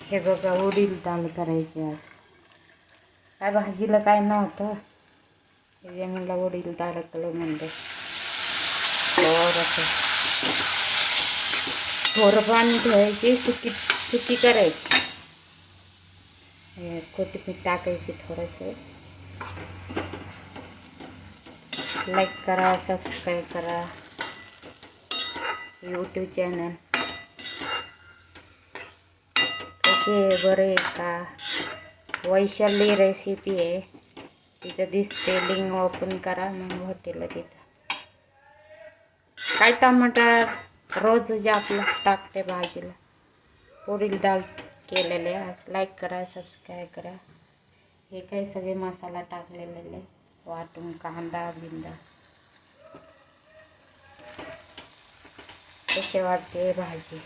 हे बघा उडीद डाळ करायची आज. काय भाजीला काय नव्हतं, हे मला उडीद डाळ केलं म्हणजे थोडं पाणी ठेवायची, सुकी करायची, कोथिंबीर टाकायची थोडंसं. लाईक करा, सबस्क्राईब करा यूट्यूब चॅनल. कसे बरे का? वैशाली रेसिपी आहे तिथं दिसते, लिंक ओपन करा मग होतील तिथं. काय टमाटर रोज जे आपलं टाकते भाजीला. उडीद डाळ केलेले आज. लाईक करा, सबस्क्राईब करा. हे काही सगळे मसाला टाकलेले वाटून, कांदा बिंदा. कसे वाटते भाजी?